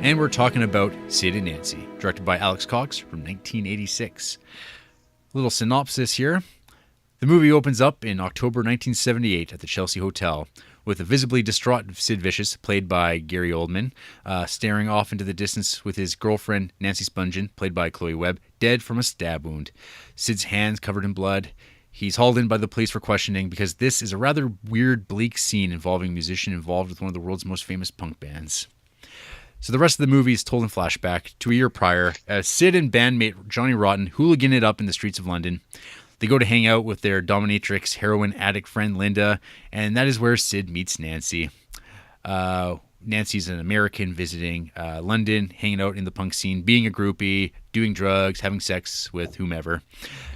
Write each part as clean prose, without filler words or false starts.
and we're talking about Sid and Nancy, directed by Alex Cox from 1986. Little synopsis here. The movie opens up in October 1978 at the Chelsea Hotel, with a visibly distraught Sid Vicious, played by Gary Oldman, staring off into the distance with his girlfriend, Nancy Spungen, played by Chloe Webb, dead from a stab wound. Sid's hands covered in blood. He's hauled in by the police for questioning because this is a rather weird, bleak scene involving a musician involved with one of the world's most famous punk bands. So the rest of the movie is told in flashback to a year prior, as Sid and bandmate Johnny Rotten hooligan it up in the streets of London. They go to hang out with their dominatrix, heroin addict friend Linda, and that is where Sid meets Nancy. Nancy's an American visiting London, hanging out in the punk scene, being a groupie, doing drugs, having sex with whomever.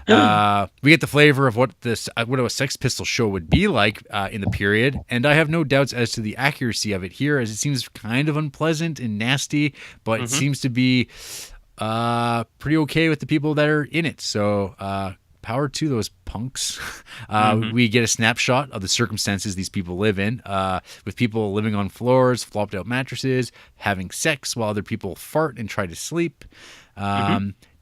We get the flavor of what a Sex Pistols show would be like in the period, and I have no doubts as to the accuracy of it here, as it seems kind of unpleasant and nasty, but it seems to be pretty okay with the people that are in it. So power to those punks. We get a snapshot of the circumstances these people live in, with people living on floors, flopped out mattresses, having sex while other people fart and try to sleep.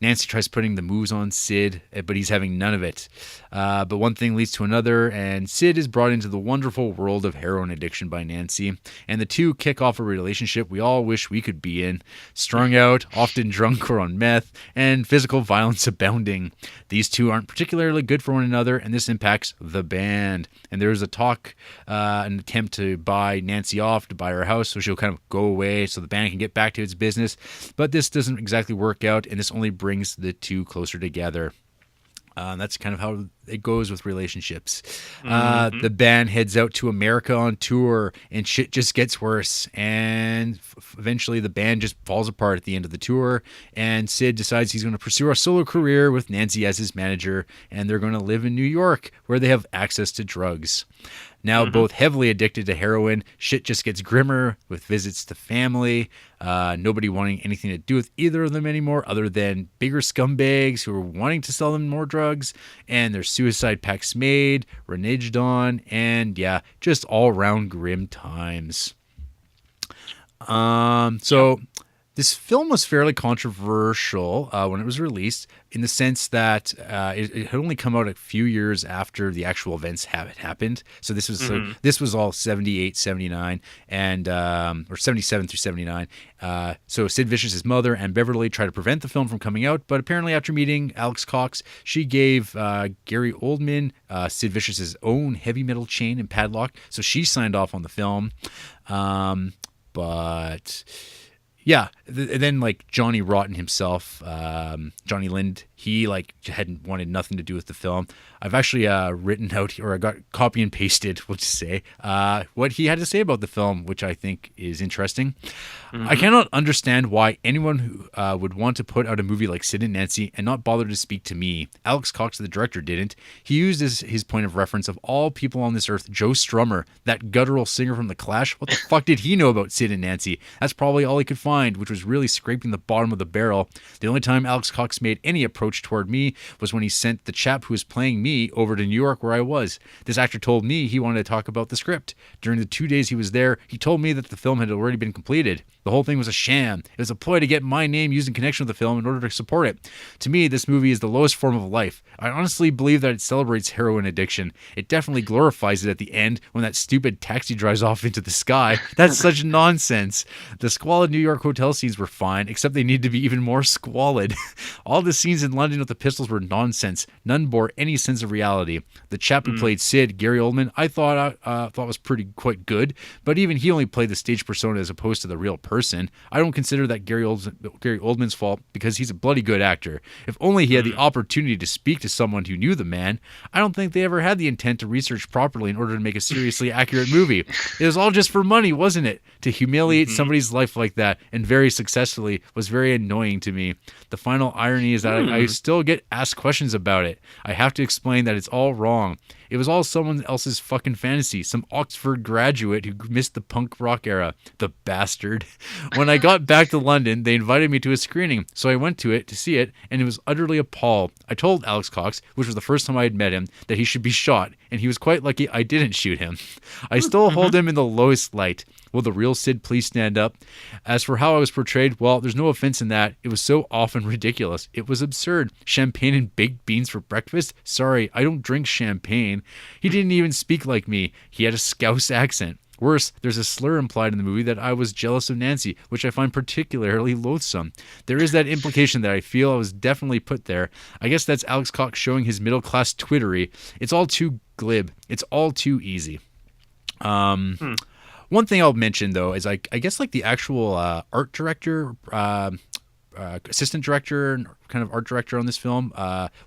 Nancy tries putting the moves on Sid, but he's having none of it. But one thing leads to another, and Sid is brought into the wonderful world of heroin addiction by Nancy, and the two kick off a relationship we all wish we could be in, strung out, often drunk or on meth, and physical violence abounding. These two aren't particularly good for one another, and this impacts the band. And there's a talk, an attempt to buy Nancy off, to buy her house, so she'll kind of go away so the band can get back to its business. But this doesn't exactly work out, and this only brings the two closer together. That's kind of how it goes with relationships. The band heads out to America on tour, and shit just gets worse. And eventually the band just falls apart at the end of the tour, and Sid decides he's going to pursue a solo career with Nancy as his manager, and they're going to live in New York, where they have access to drugs. Now both heavily addicted to heroin, shit just gets grimmer with visits to family, nobody wanting anything to do with either of them anymore other than bigger scumbags who are wanting to sell them more drugs, and there's suicide pacts made, reneged on, and yeah, just all around grim times. This film was fairly controversial when it was released, in the sense that it had only come out a few years after the actual events had happened. So this was this was all 78, 79, and or 77 through 79. So Sid Vicious's mother and Beverly tried to prevent the film from coming out, but apparently after meeting Alex Cox, she gave Gary Oldman Sid Vicious's own heavy metal chain and padlock, so she signed off on the film. But yeah, then like Johnny Rotten himself, Johnny Lind, he like hadn't wanted nothing to do with the film. I've actually written out, or I got copy and pasted, we'll just say, what he had to say about the film, which I think is interesting. I cannot understand why anyone who would want to put out a movie like Sid and Nancy and not bother to speak to me. Alex Cox, the director, didn't. He used as his point of reference of all people on this earth, Joe Strummer, that guttural singer from The Clash. What the fuck did he know about Sid and Nancy? That's probably all he could find, which was really scraping the bottom of the barrel. The only time Alex Cox made any approach toward me was when he sent the chap who was playing me over to New York, where I was. This actor told me he wanted to talk about the script. During the 2 days he was there, he told me that the film had already been completed. The whole thing was a sham. It was a ploy to get my name used in connection with the film in order to support it. To me, this movie is the lowest form of life. I honestly believe that it celebrates heroin addiction. It definitely glorifies it at the end when that stupid taxi drives off into the sky. That's such nonsense. The squalid New York hotel scenes were fine, except they need to be even more squalid. All the scenes in London with the pistols were nonsense. None bore any sense of reality. The chap who played Sid, Gary Oldman, I thought was quite good, but even he only played the stage persona as opposed to the real person. I don't consider that Gary Oldman's fault, because he's a bloody good actor. If only he had the opportunity to speak to someone who knew the man. I don't think they ever had the intent to research properly in order to make a seriously accurate movie. It was all just for money, wasn't it? To humiliate somebody's life like that, and very successfully, was very annoying to me. The final irony is that I still get asked questions about it. I have to explain that it's all wrong. It was all someone else's fucking fantasy. Some Oxford graduate who missed the punk rock era. The bastard. When I got back to London, they invited me to a screening, so I went to it to see it, and it was utterly appalled. I told Alex Cox, which was the first time I had met him, that he should be shot, and he was quite lucky I didn't shoot him. I still hold him in the lowest light. Will the real Sid please stand up? As for how I was portrayed, well, there's no offense in that. It was so often ridiculous. It was absurd. Champagne and baked beans for breakfast? Sorry, I don't drink champagne. He didn't even speak like me. He had a Scouse accent. Worse, there's a slur implied in the movie that I was jealous of Nancy, which I find particularly loathsome. There is that implication that I feel I was definitely put there. I guess that's Alex Cox showing his middle-class twittery. It's all too glib. It's all too easy. One thing I'll mention, though, is I guess like the actual art director, assistant director, and kind of art director on this film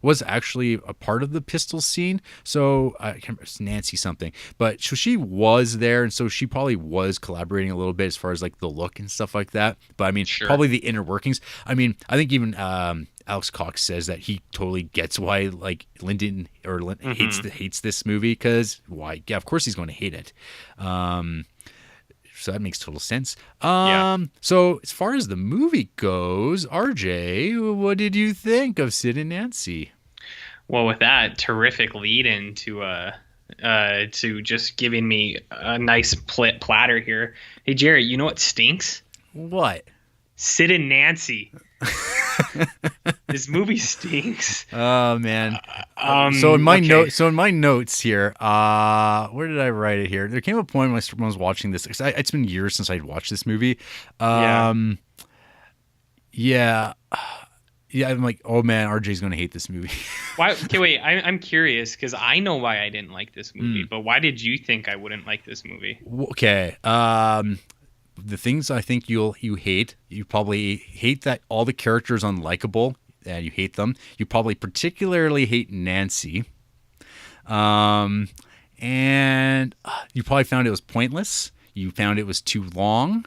was actually a part of the pistol scene. So I can't remember, it's Nancy something, but so she was there, and so she probably was collaborating a little bit as far as like the look and stuff like that. But I mean, probably the inner workings. I mean, I think even Alex Cox says that he totally gets why like Lyndon hates this movie, because why? Yeah, of course he's going to hate it. So that makes total sense. So as far as the movie goes, RJ, what did you think of Sid and Nancy? Well, with that terrific lead in to just giving me a nice platter here. Hey, Jarrett, you know what stinks? What? Sid and Nancy. This movie stinks. Oh man. So in my notes here, where did I write it here? There came a point when I was watching this. It's been years since I'd watched this movie. Yeah. I'm like, oh man, RJ's gonna hate this movie. Why? Okay, wait. I'm curious because I know why I didn't like this movie, but why did you think I wouldn't like this movie? Okay. The things I think you hate, you probably hate that all the characters are unlikable, and you hate them. You probably particularly hate Nancy, and you probably found it was pointless. You found it was too long,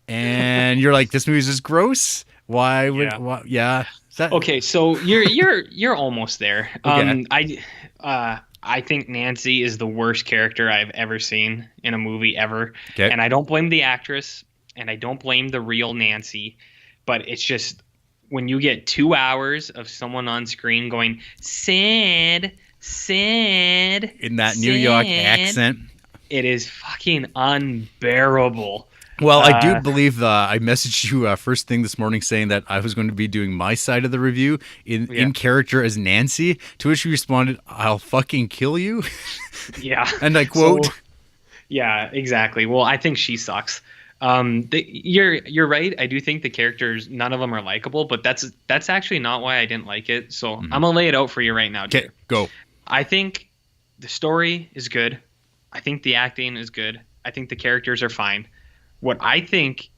and you're like, this movie's just gross. Why would? Yeah. Okay, so you're almost there. Okay. I think Nancy is the worst character I've ever seen in a movie ever. Okay. And I don't blame the actress, and I don't blame the real Nancy, but it's just when you get 2 hours of someone on screen going, Sid, in that New York accent, it is fucking unbearable. Well, I do believe I messaged you first thing this morning saying that I was going to be doing my side of the review in character as Nancy, to which you responded, I'll fucking kill you. Yeah. And I quote. Yeah, exactly. Well, I think she sucks. You're right. I do think the characters, none of them are likable, but that's actually not why I didn't like it. So I'm going to lay it out for you right now. Okay, go. I think the story is good. I think the acting is good. I think the characters are fine. What I think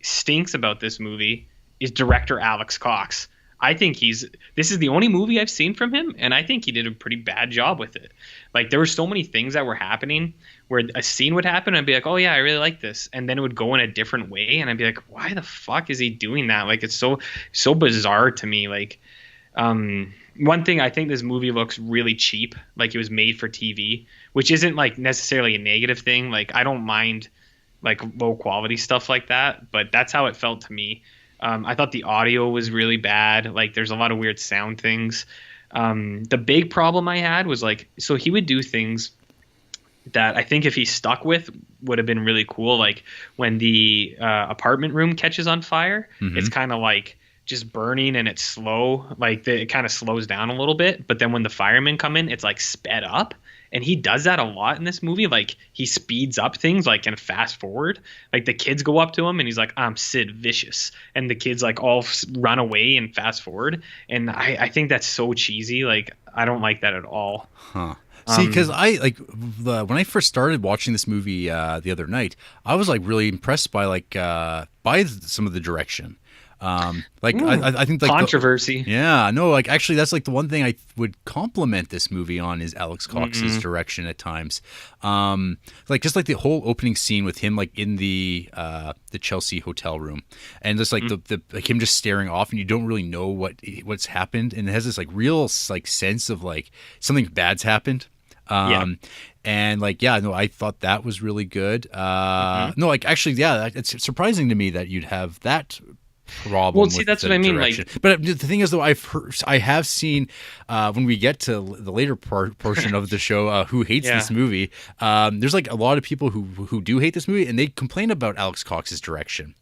stinks about this movie is director Alex Cox. I think this is the only movie I've seen from him, and I think he did a pretty bad job with it. Like, there were so many things that were happening where a scene would happen, and I'd be like, oh yeah, I really like this. And then it would go in a different way, and I'd be like, why the fuck is he doing that? Like, it's so bizarre to me. Like, one thing, I think this movie looks really cheap. Like, it was made for TV, which isn't like necessarily a negative thing. Like, I don't mind like low quality stuff like that, but that's how it felt to me. I thought the audio was really bad. Like, there's a lot of weird sound things. The big problem I had was like, so he would do things that I think if he stuck with would have been really cool. Like when the apartment room catches on fire, it's kind of like just burning and it's slow. Like it kind of slows down a little bit. But then when the firemen come in, it's like sped up. And he does that a lot in this movie. Like, he speeds up things, like, and fast forward. Like, the kids go up to him, and he's like, I'm Sid Vicious. And the kids, like, all run away and fast forward. And I think that's so cheesy. Like, I don't like that at all. Huh. See, because when I first started watching this movie the other night, I was, like, really impressed by, like, by some of the direction. I think like controversy. Actually that's like the one thing I would compliment this movie on is Alex Cox's direction at times. Just like the whole opening scene with him like in the Chelsea hotel room, and just like the like him just staring off, and you don't really know what's happened, and it has this like real like sense of like something bad's happened. And I thought that was really good. It's surprising to me that you'd have that problem Well, see, with that's the what I mean. direction. Like, But the thing is, though, I have seen when we get to the later portion of the show, who hates yeah. this movie. There's like a lot of people who do hate this movie, and they complain about Alex Cox's direction.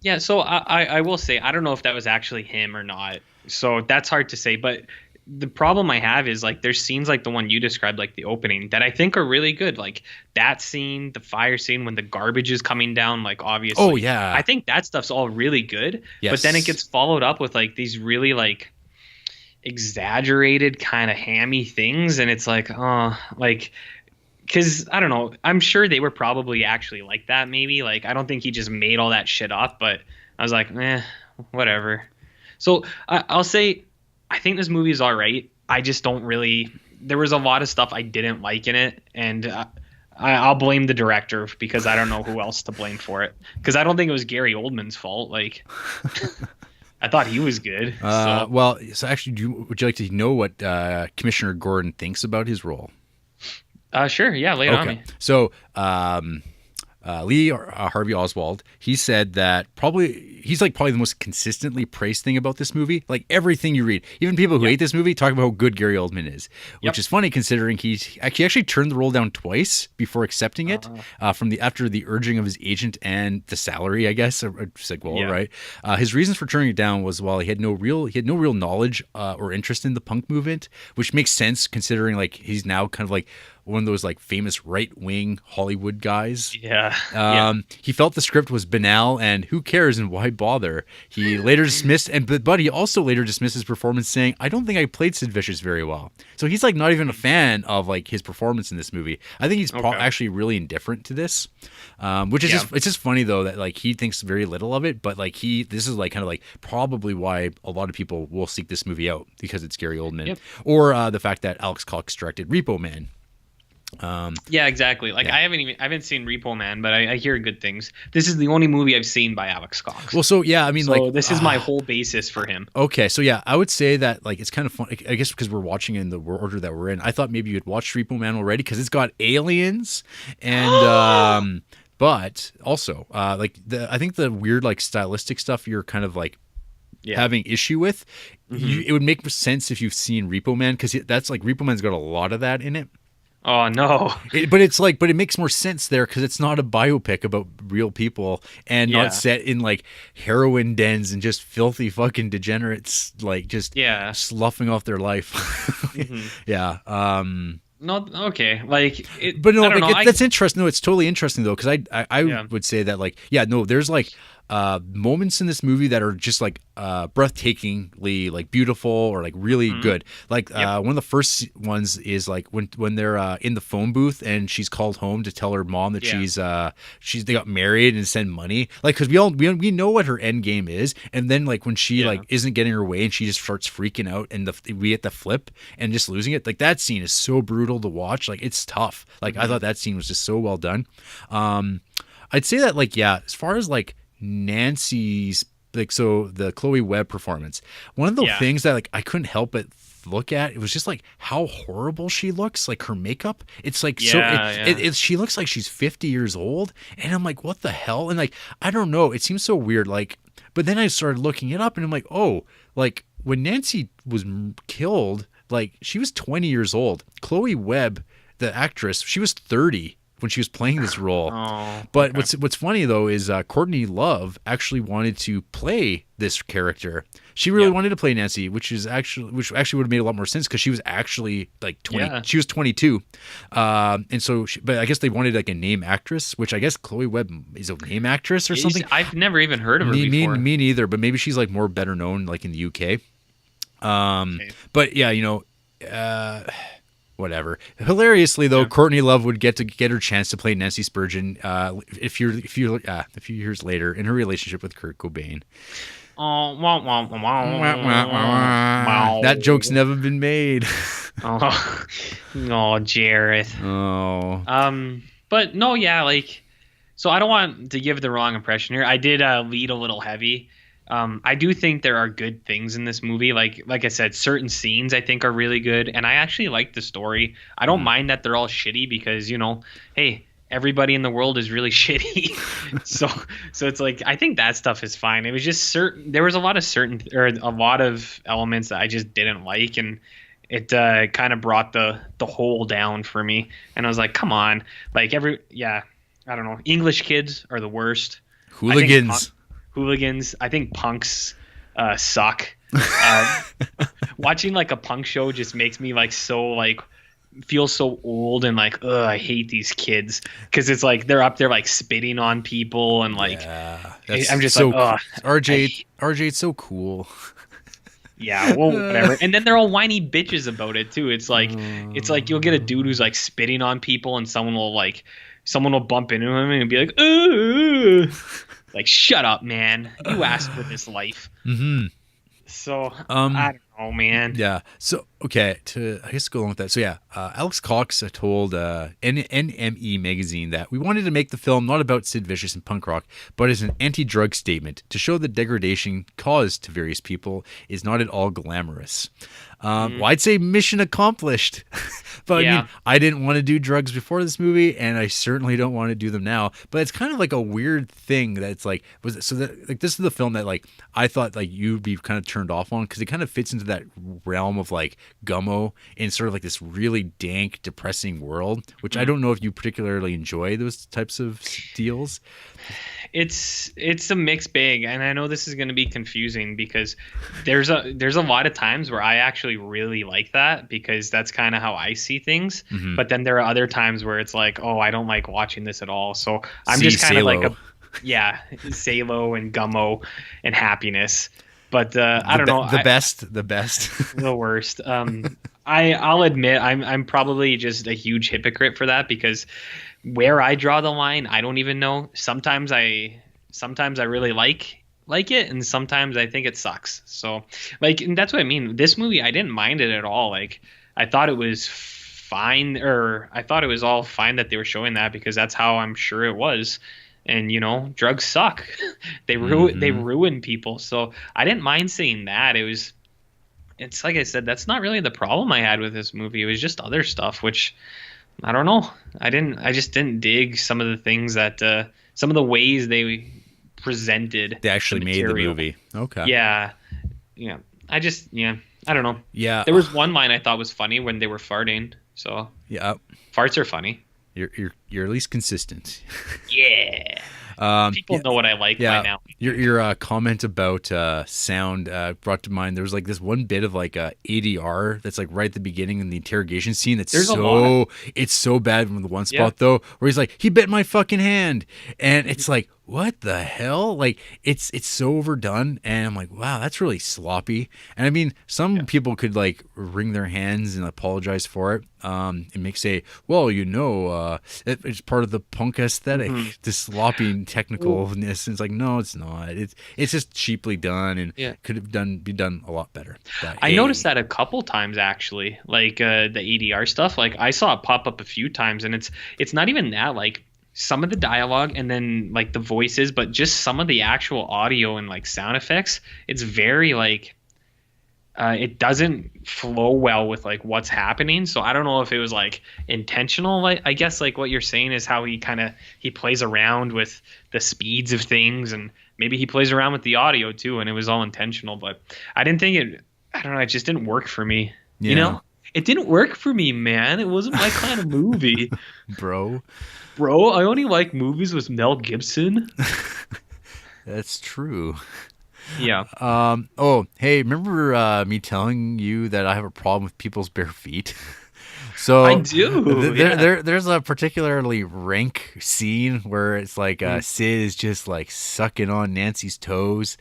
Yeah, so I will say I don't know if that was actually him or not. So that's hard to say. But the problem I have is like there's scenes like the one you described, like the opening, that I think are really good. Like that scene, the fire scene when the garbage is coming down, like obviously. Oh yeah. I think that stuff's all really good. Yes. But then it gets followed up with like these really like exaggerated kind of hammy things, and it's like, oh, like. Because I don't know, I'm sure they were probably actually like that. Maybe like I don't think he just made all that shit up, but I was like, whatever. So I'll say I think this movie is all right. I just don't really. There was a lot of stuff I didn't like in it, and I'll blame the director because I don't know who else to blame for it. Because I don't think it was Gary Oldman's fault. Like I thought he was good. Well, so actually, would you like to know what Commissioner Gordon thinks about his role? Sure. Yeah, lay it on me. So, Lee Harvey Oswald, he said that he's like probably the most consistently praised thing about this movie. Like everything you read, even people who hate this movie talk about how good Gary Oldman is, which is funny considering he actually turned the role down twice before accepting it after the urging of his agent and the salary, I guess. It's like, well, right. His reasons for turning it down was he had no real knowledge or interest in the punk movement, which makes sense considering like he's now kind of like one of those like famous right-wing Hollywood guys. He felt the script was banal and who cares and why bother. He later dismissed, but he also later dismissed his performance, saying, "I don't think I played Sid Vicious very well." So he's like not even a fan of like his performance in this movie. I think he's actually really indifferent to this, which is it's just funny though that like he thinks very little of it, but like this is like kind of like probably why a lot of people will seek this movie out because it's Gary Oldman, or the fact that Alex Cox directed Repo Man. Yeah, exactly. Like I haven't seen Repo Man, but I hear good things. This is the only movie I've seen by Alex Cox. Well, so yeah, I mean, like this is my whole basis for him. Okay, so yeah, I would say that like it's kind of fun. I guess because we're watching in the order that we're in. I thought maybe you had watched Repo Man already because it's got aliens and but also like I think the weird like stylistic stuff you're kind of like having issue with. It would make sense if you've seen Repo Man because that's like Repo Man's got a lot of that in it. Oh no! But it makes more sense there because it's not a biopic about real people and not set in like heroin dens and just filthy fucking degenerates like just sloughing off their life. No, okay, like, but no, like, that's interesting. No, it's totally interesting though because I would say that like there's like moments in this movie that are just like breathtakingly like beautiful or like really good. Like one of the first ones is like when they're in the phone booth and she's called home to tell her mom that they got married and send money. Like because we know what her end game is, and then like when she like isn't getting her way and she just starts freaking out and we get the flip and just losing it. Like that scene is so brutal to watch. Like it's tough. Like I thought that scene was just so well done. I'd say that like as far as like Nancy's like the Chloe Webb performance, one of the things that like I couldn't help but look at, it was just like how horrible she looks. Like her makeup, it's like she looks like she's 50 years old, and I'm like, what the hell? And like I don't know, it seems so weird. Like, but then I started looking it up, and I'm like, oh, like when Nancy was killed, like she was 20 years old. Chloe Webb, the actress, she was 30 when she was playing this role. But what's funny though is Courtney Love actually wanted to play this character. She really wanted to play Nancy, which actually would have made a lot more sense because she was actually like 20. She was 22, and so. But I guess they wanted like a name actress, which I guess Chloe Webb is a name actress or something. I've never even heard of her before. Me neither. But maybe she's like more better known like in the UK. But yeah, whatever. Hilariously though, Courtney Love would get her chance to play Nancy Spurgeon a few years later in her relationship with Kurt Cobain. That joke's never been made. Jarrett. But no, like, so I don't want to give the wrong impression here. I did lead a little heavy. I do think there are good things in this movie. Like I said, certain scenes I think are really good, and I actually like the story. I don't mind that they're all shitty because hey, everybody in the world is really shitty. So it's like I think that stuff is fine. It was just certain there was a lot of elements that I just didn't like, and it kind of brought the whole down for me. And I was like, come on, like I don't know. English kids are the worst. Hooligans. Hooligans. I think punks suck. Watching like a punk show just makes me like so like feel so old and like, ugh, I hate these kids, because it's like they're up there like spitting on people and like I'm just so like, ugh. RJ's so cool. Yeah, well, whatever. And then they're all whiny bitches about it too. It's like you'll get a dude who's like spitting on people, and someone will bump into him and be like, ugh. Like, shut up, man. You asked for this life. Mm-hmm. So I don't know, man. Yeah. So okay, I guess go along with that. So yeah, Alex Cox told NME magazine that we wanted to make the film not about Sid Vicious and punk rock, but as an anti-drug statement to show the degradation caused to various people is not at all glamorous. Well, I'd say mission accomplished. But Yeah. I mean, I didn't want to do drugs before this movie, and I certainly don't want to do them now. But it's kind of like a weird thing that it's like, this is the film that like I thought like you'd be kind of turned off on, because it kind of fits into that realm of like Gummo in sort of like this really dank, depressing world, which I don't know if you particularly enjoy those types of deals. It's a mixed bag, and I know this is going to be confusing because there's a lot of times where I actually really like that, because that's kind of how I see things. Mm-hmm. But then there are other times where it's like, oh, I don't like watching this at all. So I'm just kind of like Salo and Gummo and Happiness. But I don't know. The best. The worst. I'll admit I'm probably just a huge hypocrite for that, because where I draw the line, I don't even know. Sometimes I really like it, and sometimes I think it sucks. So like, and that's what I mean. This movie, I didn't mind it at all. Like, I thought it was fine, or I thought it was all fine that they were showing that, because that's how I'm sure it was. And drugs suck. They ruin people. So I didn't mind seeing that. It's like I said, that's not really the problem I had with this movie. It was just other stuff, which I don't know. I just didn't dig some of the things that some of the ways they presented. They actually made the movie. Okay. Yeah. I don't know. Yeah. There was one line I thought was funny when they were farting. So yeah, farts are funny. You're at least consistent. Yeah. People know what I like by now. Your comment about sound brought to mind. There was like this one bit of like ADR that's like right at the beginning in the interrogation scene. It's so bad from the one spot though, where he's like, he bit my fucking hand, and it's like, what the hell? Like it's so overdone, and I'm like, wow, that's really sloppy. And I mean, some people could like wring their hands and apologize for it. And make say, well, it's part of the punk aesthetic, the sloppy technicalness. And it's like, no, it's not. It's just cheaply done, and could have be done a lot better. But, I noticed that a couple times actually, like the ADR stuff. Like I saw it pop up a few times, and it's not even that, like some of the dialogue and then like the voices, but just some of the actual audio and like sound effects. It's very like it doesn't flow well with like what's happening. So I don't know if it was like intentional. Like I guess like what you're saying is how he plays around with the speeds of things, and maybe he plays around with the audio too, and it was all intentional. But I didn't think it. I don't know. It just didn't work for me. Yeah. It didn't work for me, man. It wasn't my kind of movie, bro. I only like movies with Mel Gibson. That's true. Yeah. Oh, hey, remember me telling you that I have a problem with people's bare feet? So I do. There's a particularly rank scene where it's like Sid is just like sucking on Nancy's toes,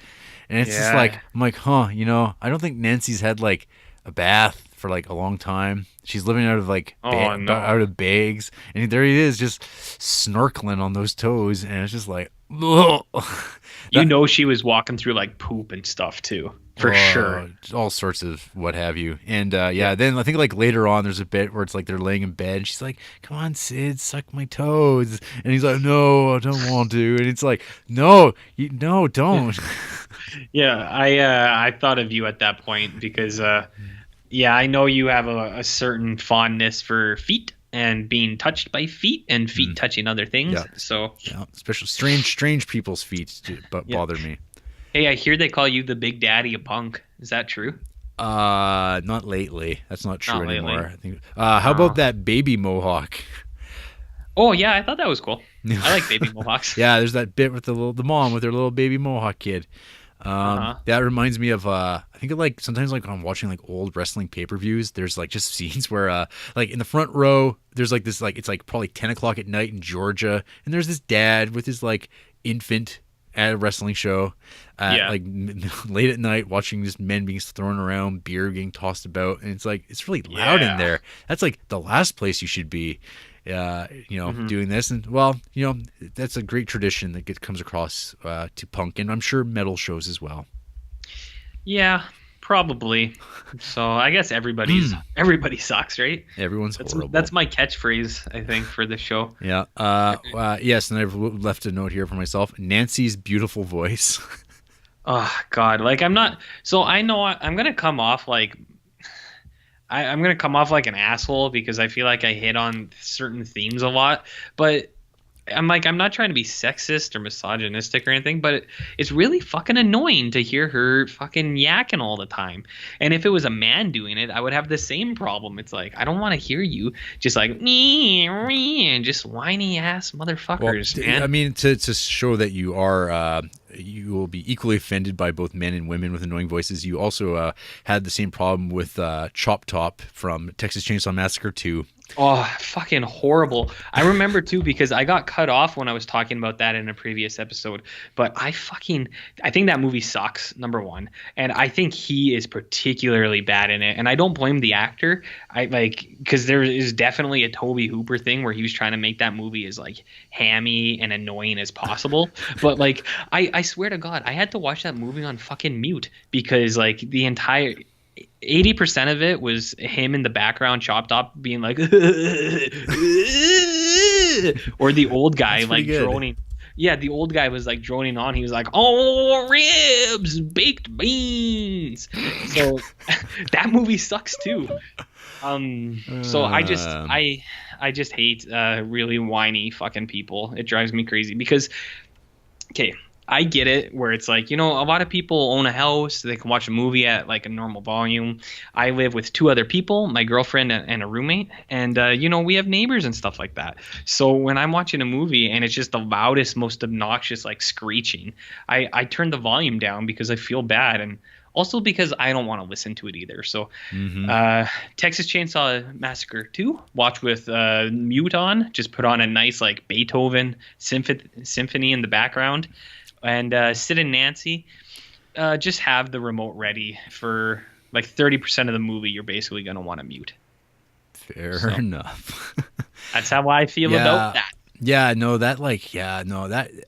and it's just like, I'm like, I don't think Nancy's had like a bath for like a long time. She's living out of like out of bags, and there he is just snorkeling on those toes, and it's just like, ugh. She was walking through like poop and stuff too, for sure. All sorts of what have you. And then I think like later on there's a bit where it's like they're laying in bed, and she's like, come on, Sid, suck my toes. And he's like, no, I don't want to. And it's like, no, don't. Yeah, I thought of you at that point because I know you have a certain fondness for feet. and being touched by feet and feet touching other things. Yeah. So Yeah, especially strange people's feet bother me. hey, I hear they call you the Big Daddy of punk. Is that true? Not lately. That's not true Not anymore. lately. I think. How about that baby mohawk? Oh yeah, I thought that was cool. I like baby mohawks. Yeah, there's that bit with the mom with her little baby mohawk kid. That reminds me of I think like sometimes like I'm watching like old wrestling pay-per-views, there's like just scenes where like in the front row there's like this like it's like probably 10 o'clock at night in Georgia, and there's this dad with his like infant at a wrestling show like late at night watching just men being thrown around, beer being tossed about, and it's like it's really loud in there. That's like the last place you should be doing this. And well, that's a great tradition that comes across to punk, and I'm sure metal shows as well. Yeah, probably. So I guess everybody sucks, right? Everyone's horrible. That's my catchphrase, I think, for this show. Yeah. Yes, and I've left a note here for myself. Nancy's beautiful voice. Oh God, like I'm not. So I know I'm gonna come off like. I'm going to come off like an asshole because I feel like I hit on certain themes a lot, but I'm not trying to be sexist or misogynistic or anything, but it's really fucking annoying to hear her fucking yakking all the time. And if it was a man doing it, I would have the same problem. It's like, I don't want to hear you just like, and just whiny ass motherfuckers, man. I mean, to show that you are, you will be equally offended by both men and women with annoying voices. You also had the same problem with Chop Top from Texas Chainsaw Massacre 2. Oh, fucking horrible. I remember too because I got cut off when I was talking about that in a previous episode. But I think that movie sucks, number one. And I think he is particularly bad in it. And I don't blame the actor. Because there is definitely a Tobe Hooper thing where he was trying to make that movie as like hammy and annoying as possible. But like I swear to God, I had to watch that movie on fucking mute because like the entire 80% of it was him in the background, chopped up, being like, or the old guy like droning. Yeah, the old guy was like droning on. He was like, "Oh, ribs, baked beans." So that movie sucks too. So I just hate really whiny fucking people. It drives me crazy because, okay, I get it where it's like, a lot of people own a house. They can watch a movie at like a normal volume. I live with two other people, my girlfriend and a roommate. And, we have neighbors and stuff like that. So when I'm watching a movie and it's just the loudest, most obnoxious, like screeching, I turn the volume down because I feel bad. And also because I don't want to listen to it either. So Texas Chainsaw Massacre 2, watch with mute on. Just put on a nice like Beethoven symphony in the background. And Sid and Nancy, just have the remote ready for like 30% of the movie. You're basically going to want to mute. Fair enough. That's how I feel about that. Yeah, no, that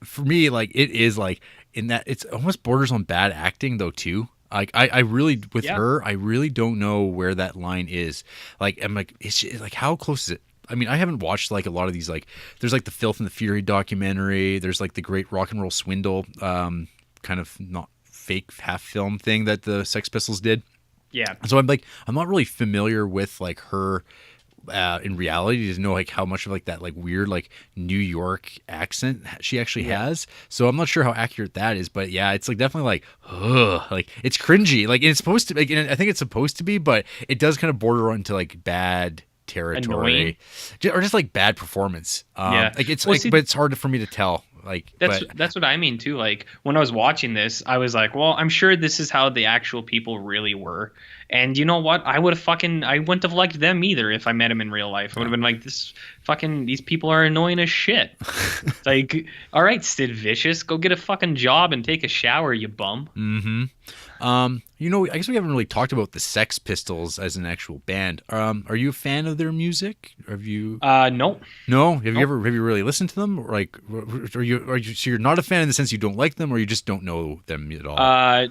for me, like it is like in that it's almost borders on bad acting though too. Like I really with her, I really don't know where that line is. Like I'm like, it's like how close is it? I mean, I haven't watched like a lot of these. Like, there's like the Filth and the Fury documentary. There's like the Great Rock and Roll Swindle, kind of not fake half film thing that the Sex Pistols did. Yeah. So I'm not really familiar with like her in reality to know like how much of like that like weird like New York accent she actually has. So I'm not sure how accurate that is, but yeah, it's like definitely like, like it's cringy. Like it's supposed to. Like, I think it's supposed to be, but it does kind of border onto like bad territory. Annoying. Or just like bad performance. Like it's but it's hard for me to tell. Like that's what I mean too. Like when I was watching this, I was like, well, I'm sure this is how the actual people really were. And you know what? I wouldn't have liked them either if I met them in real life. I would have been like, these people are annoying as shit. Like, all right, Sid Vicious, go get a fucking job and take a shower, you bum. Mm-hmm. I guess we haven't really talked about the Sex Pistols as an actual band. Are you a fan of their music? Have you? No. No. Have you really listened to them? Or like, so you're not a fan in the sense you don't like them, or you just don't know them at all?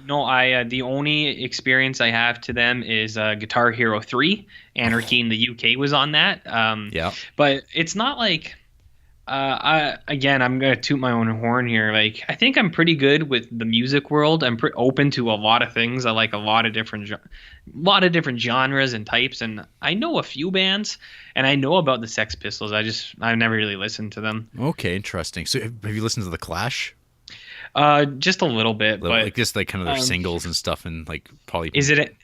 No. The only experience I have to them is Guitar Hero 3. Anarchy in the UK was on that. Yeah. But it's not like I'm gonna toot my own horn here. Like, I think I'm pretty good with the music world. I'm pretty open to a lot of things. I like a lot of different genres and types, and I know a few bands, and I know about the Sex Pistols. I've never really listened to them. Okay, interesting. So have you listened to the Clash? Just a little bit, Like but just like kind of their um, singles and stuff, and like probably. is it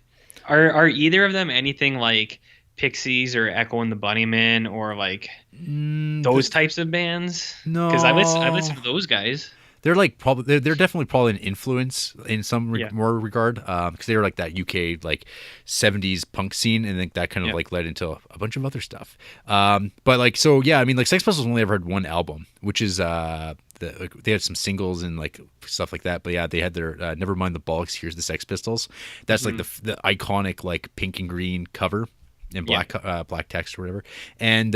are either of them anything like Pixies or Echo and the Bunnymen or like those types of bands? Because I No, listen to those guys. they're like probably they're definitely probably an influence in some Yeah, more regard, because they were like that UK like 70s punk scene, and then that kind of yeah, like led into a bunch of other stuff. But like so yeah, I mean like Sex Pistols only ever had one album, which is like, they had some singles and like stuff like that. But yeah, they had their Nevermind the Bollocks, Here's the Sex Pistols. That's like mhm, the iconic like pink and green cover in yeah. black text or whatever. And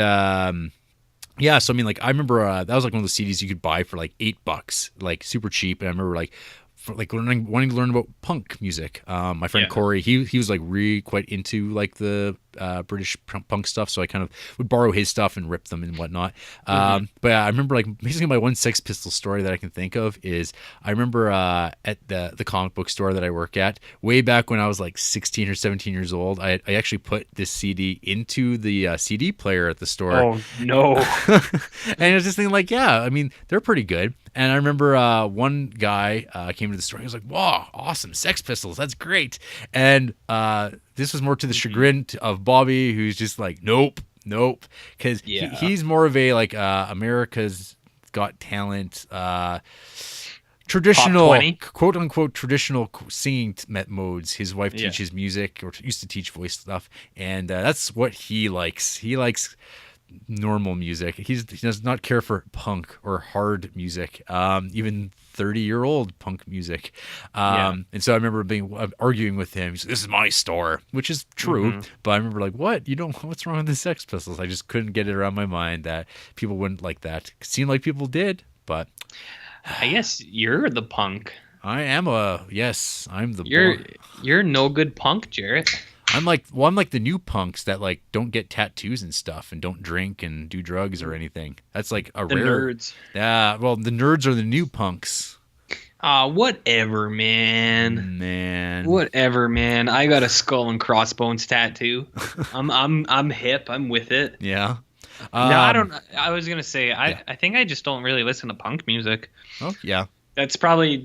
yeah, so I mean, like I remember that was like one of those CDs you could buy for like $8, like super cheap. And I remember like like wanting to learn about punk music. My friend Yeah. Corey, he was like really quite into like the British punk stuff, so I kind of would borrow his stuff and rip them and whatnot. Hmm. But yeah, I remember like basically my one Sex Pistol story that I can think of is I remember at the comic book store that I work at way back when I was like 16 or 17 years old. I actually put this CD into the CD player at the store. Oh no. And I was just thinking, like, yeah, I mean, they're pretty good. And I remember one guy came to the store. He was like, "Wow, awesome, Sex Pistols, that's great." And this was more to the Mhm. chagrin of Bobby, who's just like, "Nope, nope," because Yeah. he's more of a like America's Got Talent, Top traditional, 20. quote unquote, traditional singing modes. His wife Yeah. teaches music or used to teach voice stuff, and that's what he likes. He likes normal music. He does not care for punk or hard music, even 30-year-old punk music. Yeah. And so I remember being arguing with him. He's like, "This is my store," which is true. Hmm. But I remember like, "What? You don't? What's wrong with the Sex Pistols?" I just couldn't get it around my mind that people wouldn't like that. It seemed like people did, but I guess you're the punk. I am a yes. I'm the You're boy. you're no good punk, Jarrett. I'm like the new punks that like don't get tattoos and stuff and don't drink and do drugs or anything. That's like a The rare. nerds. Yeah, well, the nerds are the new punks. Whatever, man. Man. Whatever, man. I got a skull and crossbones tattoo. I'm hip. I'm with it. Yeah. No, I Um don't. I was gonna say yeah. I think I just don't really listen to punk music. Oh, yeah. That's probably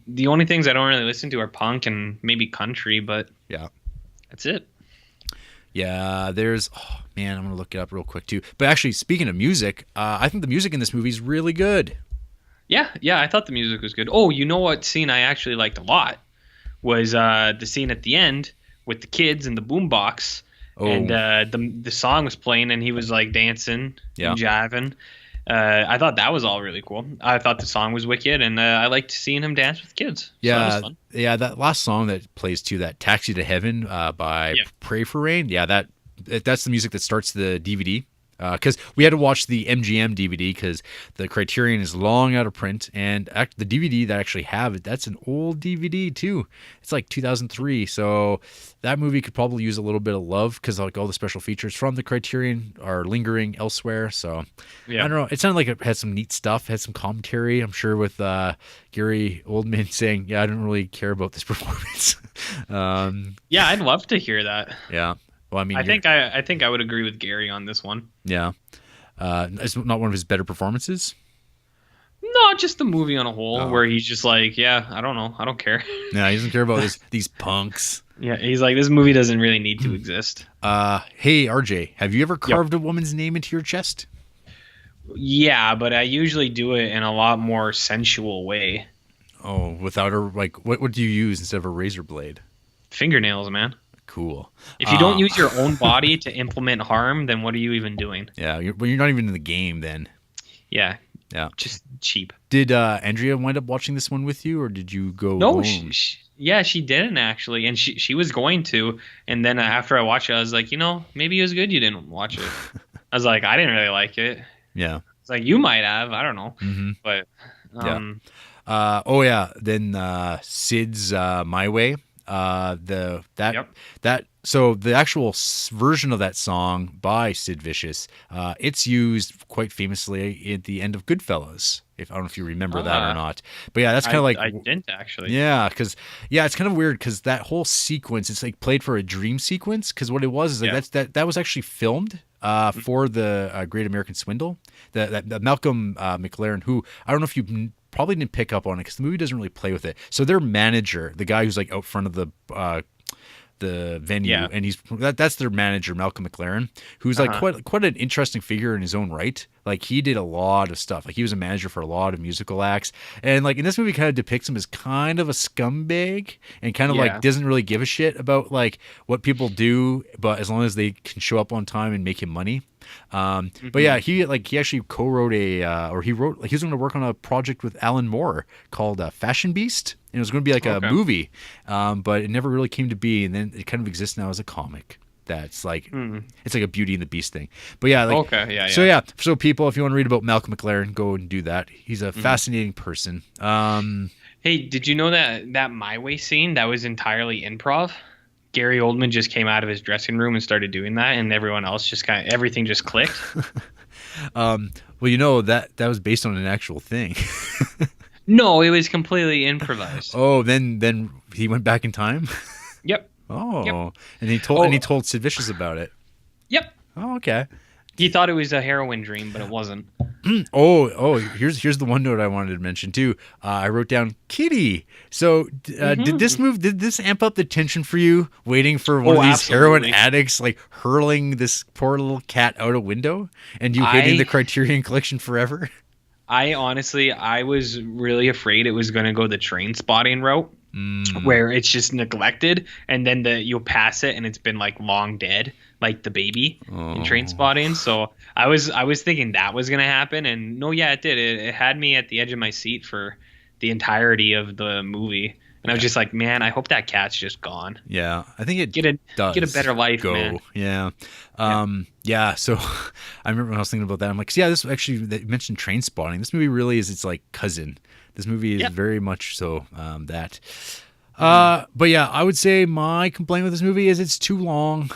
the only things I don't really listen to are punk and maybe country, but Yeah. that's it. Yeah, there's oh man, I'm going to look it up real quick too. But actually, speaking of music, I think the music in this movie is really good. Yeah, yeah, I thought the music was good. Oh, you know what scene I actually liked a lot was the scene at the end with the kids and the boombox, and Oh, the song was playing and he was like dancing yeah. and jiving. I thought that was all really cool. I thought the song was wicked, and I liked seeing him dance with kids. So that was Yeah, fun. yeah, that last song that plays to that Taxi to Heaven by Yeah. Pray for Rain. Yeah, that's the music that starts the DVD. Because we had to watch the MGM DVD because the Criterion is long out of print, and the DVD that I actually have it, that's an old DVD too. It's like 2003, so that movie could probably use a little bit of love because like all the special features from the Criterion are lingering elsewhere. So I Yeah. don't know. It sounded like it had some neat stuff, had some commentary. I'm sure with Gary Oldman saying, "Yeah, I don't really care about this performance." Yeah, I'd love to hear that. Yeah. Well, I mean, I think I would agree with Gary on this one. yeah. It's not one of his better performances. No, just the movie on a whole, Oh. where he's just like, yeah, I don't know, I don't care. No, he doesn't care about these punks. Yeah, he's like, this movie doesn't really need to exist. Hey, RJ, have you ever Yep. carved a woman's name into your chest? Yeah, but I usually do it in a lot more sensual way. Oh, without her, like, what do you use instead of a razor blade? Fingernails, man. Cool. If you don't use your own body to implement harm, then what are you even doing? Yeah, well, you're not even in the game then. Yeah, Yeah. just cheap. Did Andrea wind up watching this one with you, or did you go No, home? yeah, she didn't actually, and she was going to, and then after I watched it, I was like, maybe it was good you didn't watch it. I was like, I didn't really like it. Yeah. It's like you might have, I don't know, Mm-hmm. but Yeah. Oh yeah. Then Sid's My Way. So the actual version of that song by Sid Vicious, it's used quite famously at the end of Goodfellas. If I don't know if you remember that or not, but yeah, that's kind of like I didn't actually. Yeah, because it's kind of weird because that whole sequence, it's like played for a dream sequence. Because what it was is like that was actually filmed for the Great American Swindle. That Malcolm McLaren, who I don't know if you probably didn't pick up on it because the movie doesn't really play with it. So their manager, the guy who's like out front of the venue, and that's their manager, Malcolm McLaren, who's like quite an interesting figure in his own right. Like he did a lot of stuff. Like he was a manager for a lot of musical acts, and like in this movie, kind of depicts him as kind of a scumbag and kind of like doesn't really give a shit about like what people do, but as long as they can show up on time and make him money. But yeah, he actually co-wrote he was going to work on a project with Alan Moore called Fashion Beast, and it was going to be like a movie, but it never really came to be, and then it kind of exists now as a comic. That's like it's like a Beauty and the Beast thing. But yeah, so people, if you want to read about Malcolm McLaren, go and do that. He's a fascinating person. Hey, did you know that My Way scene that was entirely improv? Gary Oldman just came out of his dressing room and started doing that, and everyone else just everything just clicked. Well, you know that was based on an actual thing. No, it was completely improvised. Oh, then he went back in time. Yep. Oh, yep. And he told Sid Vicious about it. Yep. Oh, okay. He thought it was a heroin dream, but it wasn't. Here's the one note I wanted to mention too. I wrote down Kitty. So did this amp up the tension for you, waiting for one of these heroin addicts like hurling this poor little cat out a window, and you hating the Criterion Collection forever? I was really afraid it was going to go the Train Spotting route, where it's just neglected, and then you'll pass it and it's been like long dead, like the baby in Train Spotting. So I was thinking that was going to happen, and no, it did. It had me at the edge of my seat for the entirety of the movie. And I was just like, man, I hope that cat's just gone. Yeah, I think it does. Get a better life, man. Yeah. So I remember when I was thinking about that, I'm like, this actually, they mentioned Train Spotting. This movie really is its like cousin. This movie is very much so that. But yeah, I would say my complaint with this movie is it's too long.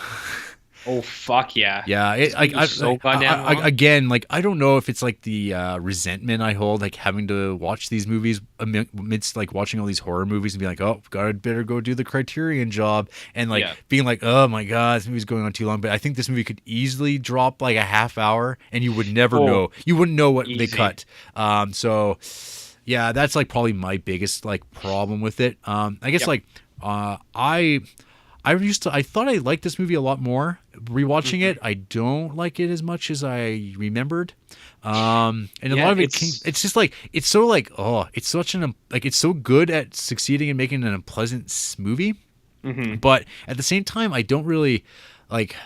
Oh fuck yeah! Yeah, again, like I don't know if it's like the resentment I hold, like having to watch these movies amidst like watching all these horror movies and be like, oh, God, better go do the Criterion job, and like being like, oh my God, this movie's going on too long. But I think this movie could easily drop like a half hour, and you would never know. You wouldn't know what they cut. So yeah, that's like probably my biggest like problem with it. I guess I thought I liked this movie a lot more. Rewatching it, I don't like it as much as I remembered. And a lot of it it's just like, it's so like, it's such it's so good at succeeding and making an unpleasant movie. But at the same time, I don't really like,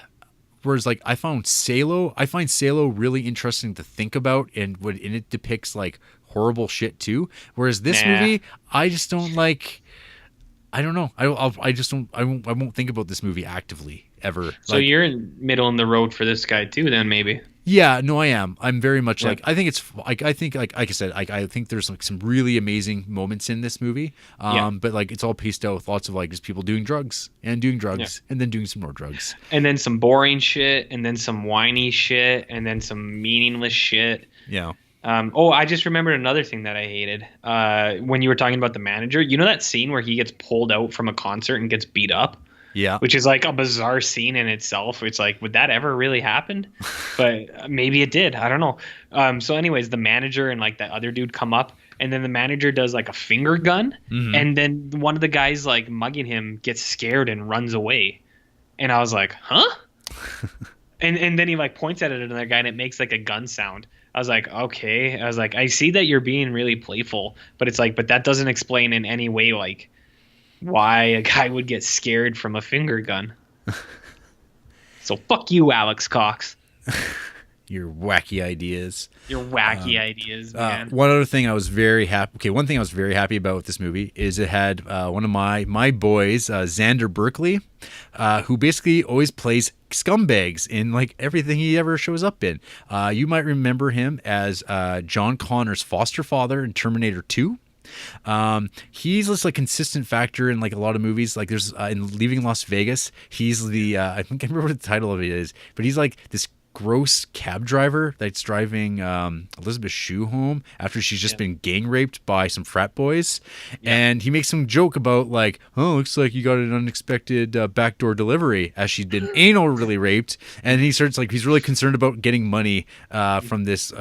whereas like I find Salo really interesting to think about, and it depicts like horrible shit too. Whereas this movie, I just don't like. I don't know. I just don't. I won't think about this movie actively ever. So you're in middle in the road for this guy too, then maybe. Yeah, no, I am. I'm very much like, I think it's like, I think like I said, I think there's like some really amazing moments in this movie. But like it's all pieced out with lots of like just people doing drugs and then doing some more drugs. And then some boring shit, and then some whiny shit, and then some meaningless shit. Yeah. I just remembered another thing that I hated. When you were talking about the manager, you know that scene where he gets pulled out from a concert and gets beat up? Yeah. Which is like a bizarre scene in itself. It's like, would that ever really happen? But maybe it did. I don't know. So anyways, the manager and like that other dude come up, and then the manager does like a finger gun. And then one of the guys like mugging him gets scared and runs away. And I was like, huh? and then he like points at it at another guy, and it makes like a gun sound. I was like, okay. I was like, I see that you're being really playful, but it's like, but that doesn't explain in any way like why a guy would get scared from a finger gun. So fuck you, Alex Cox. Your wacky ideas. Your wacky ideas, man. One other thing I was very happy. Okay, one thing I was very happy about with this movie is it had one of my boys, Xander Berkeley, who basically always plays scumbags in like everything he ever shows up in. You might remember him as John Connor's foster father in Terminator 2. He's just like consistent factor in like a lot of movies. Like there's in Leaving Las Vegas, he's the I think I remember what the title of it is, but he's like this gross cab driver that's driving Elizabeth Shue home after she's just been gang raped by some frat boys, and he makes some joke about like, oh, looks like you got an unexpected backdoor delivery as she'd been anally raped, and he starts like he's really concerned about getting money from this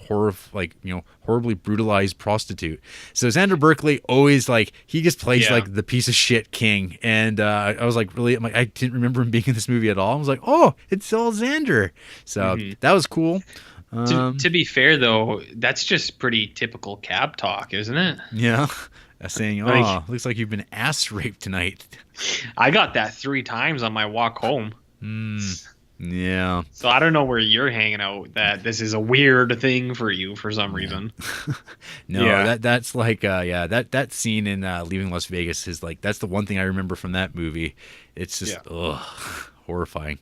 horribly brutalized prostitute. So Xander Berkeley always like he just plays like the piece of shit king, and I was like really I didn't remember him being in this movie at all. I was like, oh, it's all Xander. So that was cool. To be fair though, that's just pretty typical cab talk, isn't it? Yeah. Saying, oh, looks like you've been ass raped tonight. I got that 3 times on my walk home. Yeah. So I don't know where you're hanging out that this is a weird thing for you for some reason. No, that's like that scene in Leaving Las Vegas is like that's the one thing I remember from that movie. It's just horrifying.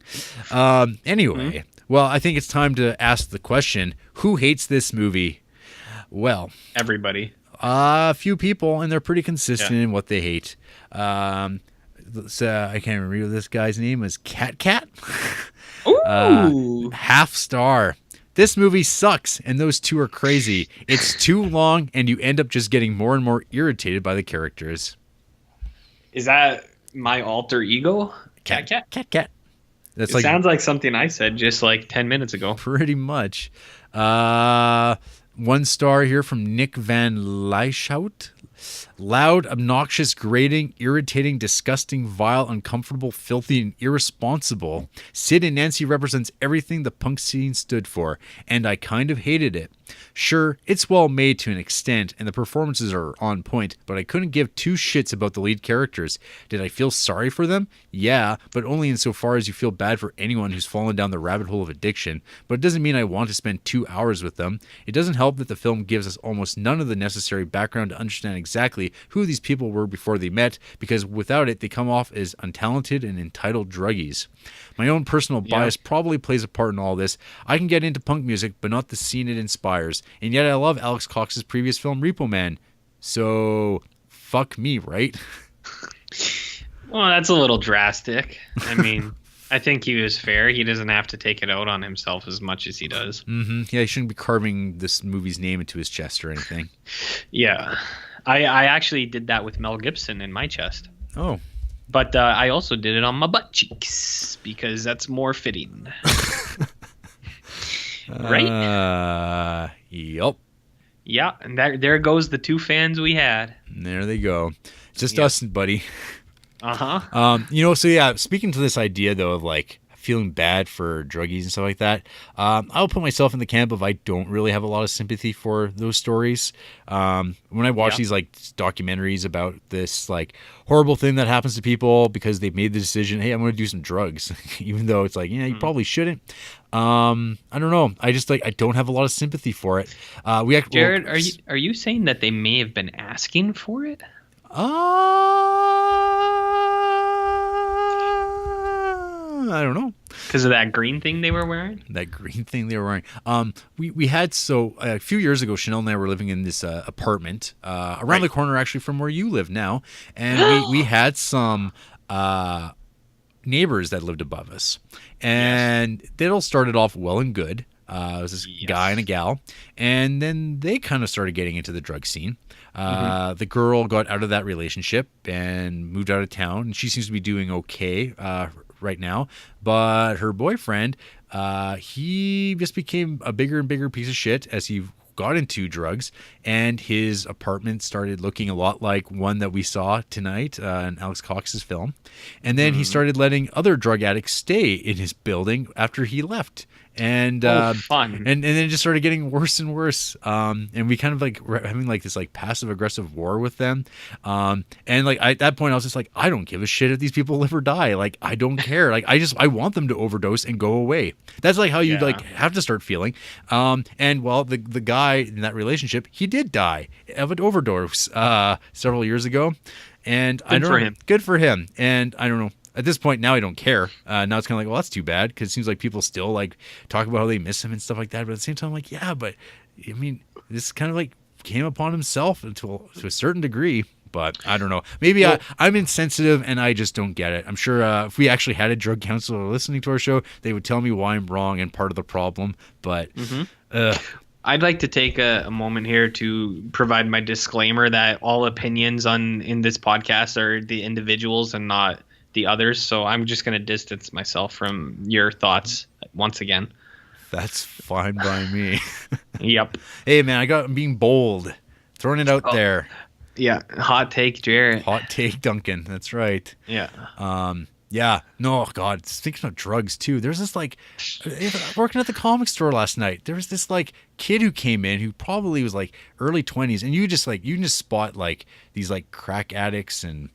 Anyway, well, I think it's time to ask the question, who hates this movie? Well, everybody. A few people, and they're pretty consistent in what they hate. I can't remember this guy's name is Cat. Ooh. Half star. This movie sucks, and those two are crazy. It's too long, and you end up just getting more and more irritated by the characters. Is that my alter ego? Cat. That's sounds like something I said just like 10 minutes ago. Pretty much. 1 star here from Nick Van Leishout. Loud, obnoxious, grating, irritating, disgusting, vile, uncomfortable, filthy, and irresponsible. Sid and Nancy represents everything the punk scene stood for, and I kind of hated it. Sure, it's well made to an extent, and the performances are on point, but I couldn't give 2 shits about the lead characters. Did I feel sorry for them? Yeah, but only insofar as you feel bad for anyone who's fallen down the rabbit hole of addiction, but it doesn't mean I want to spend 2 hours with them. It doesn't help that the film gives us almost none of the necessary background to understand exactly who these people were before they met, because without it, they come off as untalented and entitled druggies. My own personal bias probably plays a part in all this. I can get into punk music, but not the scene it inspires. And yet I love Alex Cox's previous film, Repo Man. So, fuck me, right? Well, that's a little drastic. I mean, I think he was fair. He doesn't have to take it out on himself as much as he does. Mm-hmm. Yeah, he shouldn't be carving this movie's name into his chest or anything. Yeah. I actually did that with Mel Gibson in my chest. Oh. But I also did it on my butt cheeks because that's more fitting. Right? Yep. Yeah, and there goes the 2 fans we had. And there they go. Just us, buddy. Uh-huh. So yeah, speaking to this idea though of like feeling bad for druggies and stuff like that, I'll put myself in the camp of I don't really have a lot of sympathy for those stories. When I watch these like documentaries about this like horrible thing that happens to people because they've made the decision, hey, I'm going to do some drugs, even though it's like, you probably shouldn't. I don't know. I just like I don't have a lot of sympathy for it. Jared, are you saying that they may have been asking for it? I don't know. Because of that green thing they were wearing? That green thing they were wearing. We had, a few years ago, Chanel and I were living in this apartment around the corner, actually, from where you live now. And we had some neighbors that lived above us. And they all started off well and good. It was this guy and a gal. And then they kind of started getting into the drug scene. The girl got out of that relationship and moved out of town. And she seems to be doing okay right now, but her boyfriend, he just became a bigger and bigger piece of shit as he got into drugs, and his apartment started looking a lot like one that we saw tonight in Alex Cox's film. And then he started letting other drug addicts stay in his building after he left. And fun. And then it just started getting worse and worse. And we kind of like were having like this like passive aggressive war with them. And like at that point I was just like, I don't give a shit if these people live or die. Like I don't care. Like I want them to overdose and go away. That's like how you like have to start feeling. And well, the guy in that relationship, he did die of an overdose several years ago. And good for him. And I don't know. At this point, now I don't care. Now it's kind of like, well, that's too bad, because it seems like people still like talk about how they miss him and stuff like that. But at the same time, I'm like, yeah, but I mean, this is kind of like came upon himself to a certain degree. But I don't know. Maybe I'm insensitive and I just don't get it. I'm sure if we actually had a drug counselor listening to our show, they would tell me why I'm wrong and part of the problem. But I'd like to take a moment here to provide my disclaimer that all opinions in this podcast are the individuals and not the others. So I'm just going to distance myself from your thoughts once again. That's fine by me. Yep. Hey, man, I'm being bold. Throwing it out there. Yeah. Hot take, Jarrett. Hot take, Duncan. That's right. Yeah. Yeah. No, God. Speaking of drugs, too, there's this, like, working at the comic store last night, there was this, like, kid who came in who probably was, like, early 20s, and you can just spot, like, these, like, crack addicts and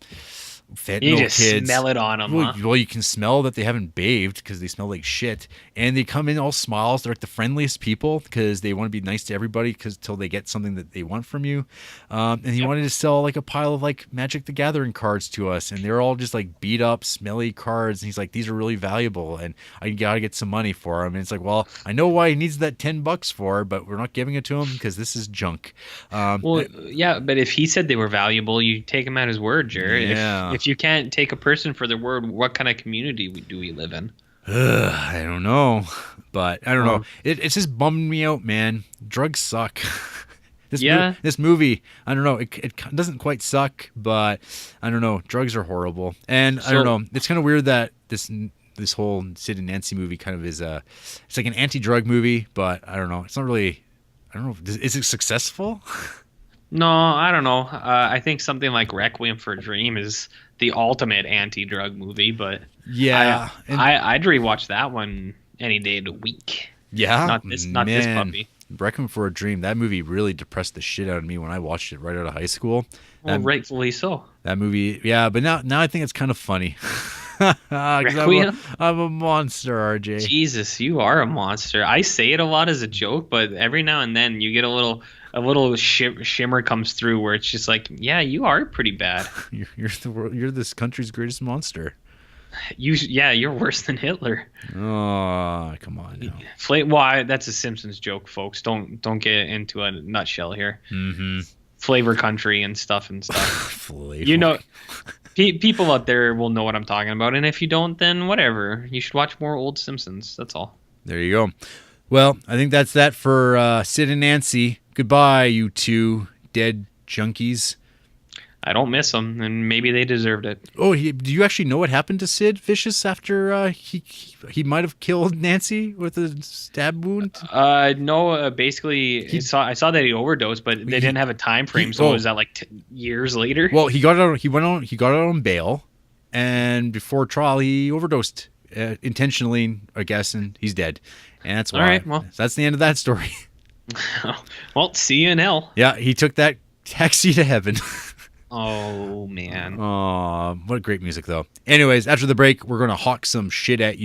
fentanyl you just kids. Smell it on them. Well, you can smell that they haven't bathed because they smell like shit, and they come in all smiles. They're like the friendliest people because they want to be nice to everybody till they get something that they want from you. And he wanted to sell like a pile of like Magic the Gathering cards to us, and they're all just like beat up, smelly cards. And he's like, "These are really valuable, and I gotta get some money for them." And it's like, well, I know why he needs that $10 for, but we're not giving it to him because this is junk. Yeah, but if he said they were valuable, you take him at his word, Jared. Yeah. If you can't take a person for their word, what kind of community do we live in? I don't know, but I don't know. It's just bummed me out, man. Drugs suck. This movie, I don't know. It doesn't quite suck, but I don't know. Drugs are horrible, and I don't know. It's kind of weird that this whole Sid and Nancy movie kind of is it's like an anti-drug movie, but I don't know. It's not really. I don't know. Is it successful? No, I don't know. I think something like Requiem for a Dream is the ultimate anti-drug movie, but yeah, I'd rewatch that one any day of the week. Yeah, not this puppy. Requiem for a Dream. That movie really depressed the shit out of me when I watched it right out of high school. Well, rightfully so. That movie, yeah, but now I think it's kind of funny. Requiem? I'm a monster, RJ. Jesus, you are a monster. I say it a lot as a joke, but every now and then you get a little shimmer comes through where it's just like, yeah, you are pretty bad. You're this country's greatest monster. You're worse than Hitler. Oh, come on now. Why? That's a Simpsons joke, folks. Don't get into a nutshell here. Mm-hmm. Flavor country and stuff. Flavor. You know, people out there will know what I'm talking about, and if you don't, then whatever. You should watch more old Simpsons. That's all. There you go. Well, I think that's that for Sid and Nancy. Goodbye, you two dead junkies. I don't miss them, and maybe they deserved it. Oh, do you actually know what happened to Sid Vicious after he might have killed Nancy with a stab wound? No. Basically, I saw that he overdosed, but they didn't have a time frame. So was that like years later? Well, he got out. He got out on bail, and before trial, he overdosed intentionally, I guess, and he's dead. And that's why. All right. Well, that's the end of that story. Well, see you in hell. Yeah, he took that taxi to heaven. Oh, man. Oh, what great music, though. Anyways, after the break, we're going to hawk some shit at you.